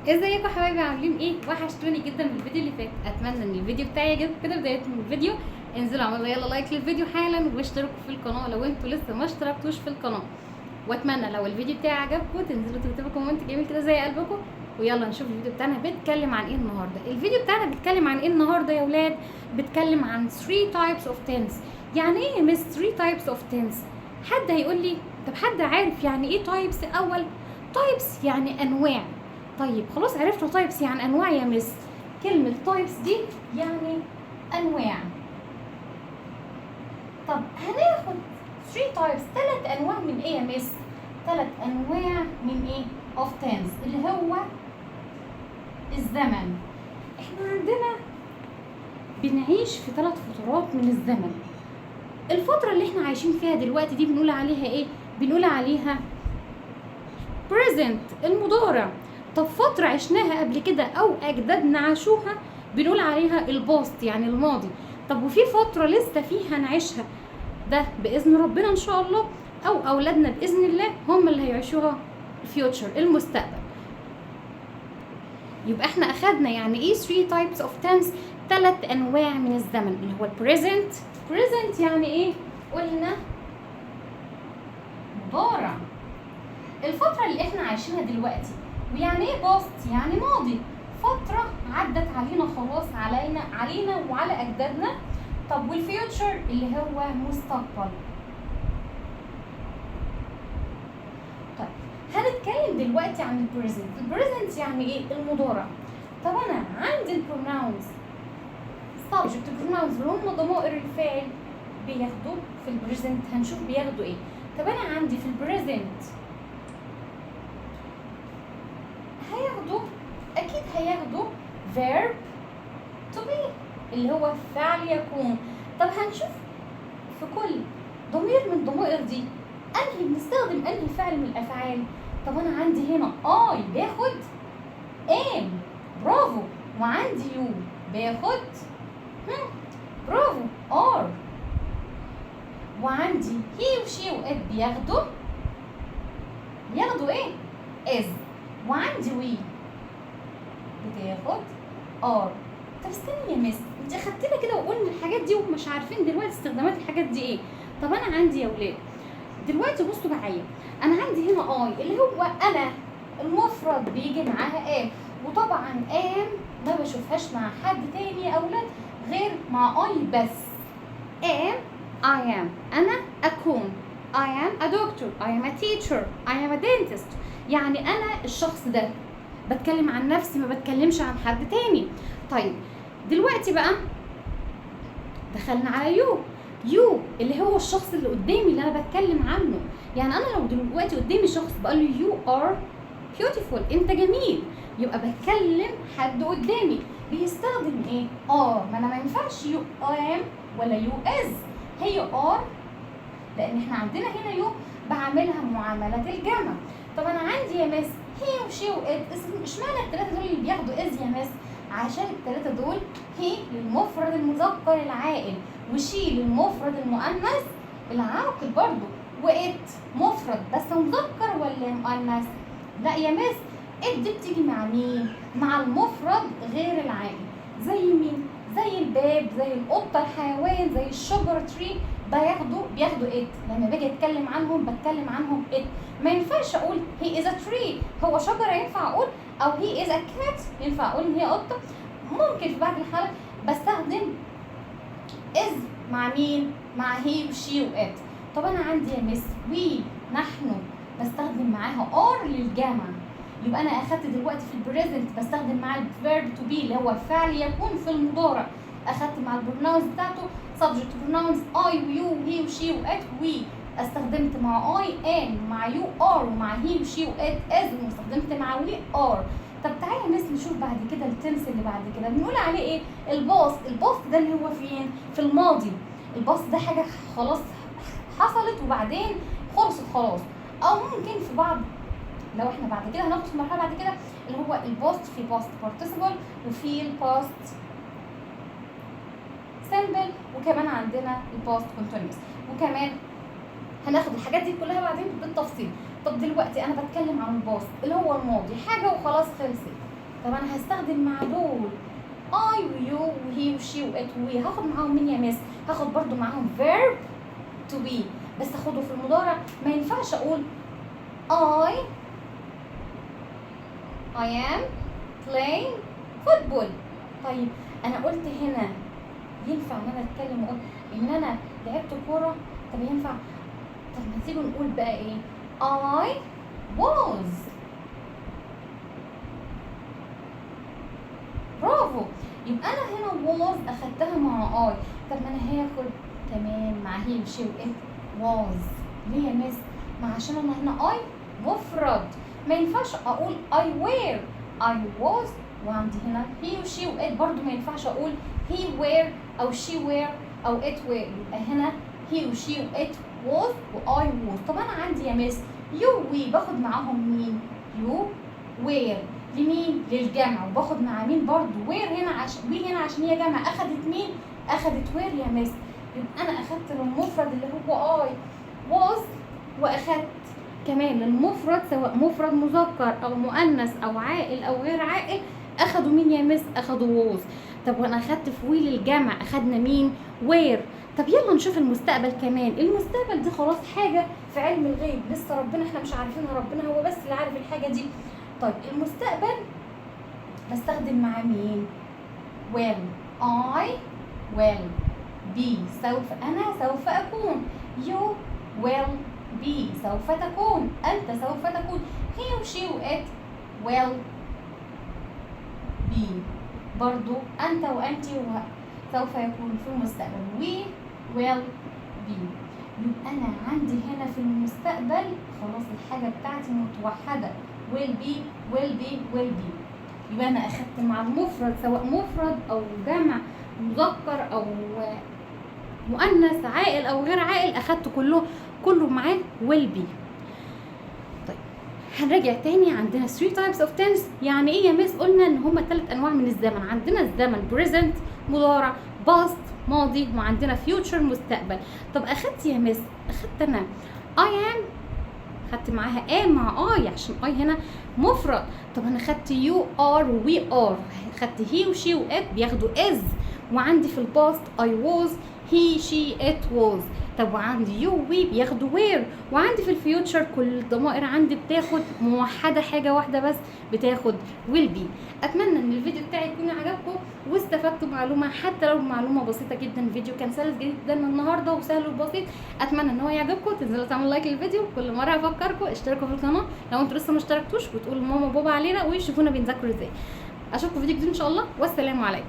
ازيكم يا حبايبي، عاملين ايه؟ وحشتوني جدا من الفيديو اللي فات. اتمنى ان الفيديو بتاعي يعجبكم كده. بدايه من الفيديو انزلوا اعملوا يلا لايك للفيديو حالا، واشتركوا في القناه لو انتوا لسه ما اشتركتوش في القناه. واتمنى لو الفيديو بتاعي عجبكم تنزلوا تكتبوا كومنت جميل كده زي قلبكم. ويلا نشوف الفيديو بتاعنا بيتكلم عن ايه النهارده. الفيديو بتاعنا بيتكلم عن ايه النهارده يا ولاد؟ بيتكلم عن 3 types of tense. يعني ايه يا مس 3 types of tense؟ حد هيقول لي طب حد عارف يعني ايه types الاول؟ types يعني انواع. طيب خلاص عرفتوا تايبس يعني انواع يا مس. كلمة تايبس دي يعني انواع. طب هناخد 3 تايبس، 3 انواع من ايه يا مس؟ 3 انواع من ايه؟ اوف تنس، اللي هو الزمن. احنا عندنا بنعيش في 3 فترات من الزمن. الفترة اللي احنا عايشين فيها دلوقتي دي بنقول عليها ايه؟ بنقول عليها present، المضارع. طب فترة عشناها قبل كده أو أجدادنا عاشوها بنقول عليها الباست يعني الماضي. طب وفي فترة لسه فيها نعيشها، ده بإذن ربنا إن شاء الله، أو أولادنا بإذن الله هم اللي هيعيشوها الفيوتشر، المستقبل. يبقى احنا أخدنا يعني إيه 3 types of tense، 3 أنواع من الزمن، اللي هو البريزنت. present يعني إيه؟ قلنا مضارع. الفترة اللي احنا عايشينها دلوقتي، ويعني ايه باست؟ يعني ماضي، فترة عدت علينا خلاص، علينا وعلى اجدادنا. طب والفيوتشر اللي هو مستقبل. طيب هنتكلم دلوقتي عن البريزنت. البريزنت يعني ايه؟ المضارع. طب انا عندي البروناونز subject pronouns اللي هم ضمائر الفاعل بياخدوا في البريزنت، هنشوف بياخدوا ايه. طب انا عندي في البريزنت هياخدوا verb to be اللي هو فعل يكون. طب هنشوف في كل ضمير من الضمائر دي انهي بنستخدم انهي فعل من الافعال. طب انا عندي هنا I باخد am، برافو. وعندي you باخد برافو are. وعندي he وشي وات بياخدوا ايه؟ is. وعندي we بتاخد ار. طب استني يا مس، انت اخدتنا كده وقلنا الحاجات دي ومش عارفين دلوقتي استخدامات الحاجات دي ايه. طب انا عندي يا ولاد دلوقتي بصوا معايا، انا عندي هنا اي اللي هو انا، المفرد بيجي معاها ام، وطبعا ام ما بشوفهاش مع حد تاني يا اولاد غير مع اي بس. ام I am، انا اكون. I am a doctor، I am a teacher، I am a dentist. يعني انا الشخص ده بتكلم عن نفسي، ما بتكلمش عن حد تاني. طيب دلوقتي بقى دخلنا على يو اللي هو الشخص اللي قدامي اللي انا بتكلم عنه. يعني انا لو دلوقتي قدامي شخص بقول له يو ار beautiful، انت جميل، يبقى بتكلم حد قدامي بيستخدم ايه؟ ار. ما انا ما ينفعش يو ام ولا يو از، هي ار، لان احنا عندنا هنا يو بعملها معامله الجمع. طب انا عندي يا مس هي وشي وات، اشمعنى الثلاثه دول اللي بياخدوا از يا مس؟ عشان الثلاثه دول هي للمفرد المذكر العاقل، وشي للمفرد المؤنث العاقل برضو، وات مفرد بس مذكر ولا مؤنث؟ لا يا مس، ات دي بتيجي مع مين؟ مع المفرد غير العاقل. زي مين؟ زي الباب، زي القطه، الحيوان، زي الشجر تري، بياخدوا ات. لما باجي اتكلم عنهم بتكلم عنهم ات. ما ينفعش اقول هي از ا تري، هو شجره ينفع اقول، او هي از ا كات ينفع اقول ان هي قطه. ممكن في بعض الحالات بستخدم از مع مين؟ مع هي وشي وات. طب انا عندي يا مس وي، نحن، بستخدم معاها ار للجمع. يبقى انا اخدت دلوقتي في البريزنت بستخدم معاه الفيرب تو بي اللي هو فعل يكون في المضارع. اخدت مع البروناونز بتاعته subject pronouns I ويو وهي وشي وات وي. استخدمت مع I am، مع يو are، ومع هي وشي وات as، واستخدمت مع وي are. طب تعالى يا مس نشوف بعد كده التنس اللي بعد كده بنقول عليه ايه؟ الباست. الباست ده اللي هو فين؟ في الماضي. الباست ده حاجه خلاص حصلت وبعدين خلصت خلاص. او ممكن في بعض، لو احنا بعد كده هناخد في مرحله بعد كده اللي هو الباست، في باست بارتيسيبل وفي الباست سمبل، وكمان عندنا الباست كونتينيوس، وكمان هناخد الحاجات دي كلها بعدين بالتفصيل. طب دلوقتي انا بتكلم عن الباست اللي هو الماضي، حاجه وخلاص خلصت. طب انا هستخدم مع دول I ويو وهي وشي وات وي، هاخد معاهم مين يا مس؟ هاخد برضو معاهم verb to be، بس اخده في المضارع. ما ينفعش اقول I am playing football. طيب انا قلت هنا ينفع ان انا اتكلم واقول ان انا لعبت كوره؟ طب ينفع؟ طب ما تيجوا نقول بقى ايه؟ I was. برافو. يبقى انا هنا was اخدتها مع I. طب ما انا هاخد كمان مع هي وشي وات was. ليه يا مس؟ ما عشان انا هنا I مفرد، ما ينفعش اقول I were. I was وعندي هنا he وشي وات، برضو ما ينفعش اقول he were او she were او it were. يبقى هنا he وشي وات was و I was. طب انا عندي يا مس you we، باخد معاهم مين؟ you were لمين؟ للجمع، وباخد مع مين برضو؟ were هنا عشان we هنا عشان هي جمع، اخدت مين؟ اخدت were يا مس. يبقى انا اخدت للمفرد اللي هو I was، واخدت كمان للمفرد سواء مفرد مذكر او مؤنث او عاقل او غير عاقل، اخدوا مين يا مس؟ اخدوا was. طب وانا اخدت في وي للجمع، اخدنا مين؟ were. طب يلا نشوف المستقبل كمان. المستقبل دي خلاص حاجه في علم الغيب، لسه ربنا احنا مش عارفينها، ربنا هو بس اللي عارف الحاجه دي. طيب المستقبل بستخدم مع مين؟ will. I will be، سوف أكون. you will be، سوف تكون. أنت سوف تكون. he و she و it will be، برضو أنت وأنت سوف يكون في المستقبل. we will be. يبقى أنا عندي هنا في المستقبل خلاص الحاجة بتاعتي متوحدة، will be will be will be. يبقى أنا أخدت مع المفرد سواء مفرد أو جمع مذكر أو مؤنث عاقل أو غير عاقل، أخدت كله معاه will be. طيب هنراجع تاني. عندنا 3 types of tense. يعني إيه يا مس؟ قلنا إن هما 3 أنواع من الزمن. عندنا الزمن present مضارع، past ماضي، وعندنا future مستقبل. طب أخدت يا مس؟ أخدت أنا I am، خدت معاها a مع I عشان I هنا مفرد. طب انا خدت you are و we are، خدت he و she و it بياخدوا is، وعندي في الباست I was he she it was. طب وعندي you و we بياخدوا were، وعندي في الفيوتشر كل الضمائر عندي بتاخد موحده حاجه واحده بس، بتاخد will be. اتمنى ان الفيديو بتاعي يكون عجبكم واستفدتوا معلومه، حتى لو معلومه بسيطه جدا. الفيديو كان سهل جدا النهارده وسهل وبسيط. اتمنى ان هو يعجبكم. تنزلوا تعملوا لايك للفيديو. كل مره افكركم اشتركوا في القناه لو انتوا لسه ما اشتركتوش، وتقولوا ماما وبابا علينا ويشوفونا بنذاكر ازاي. اشوفكم في فيديو جديد ان شاء الله، والسلام عليكم.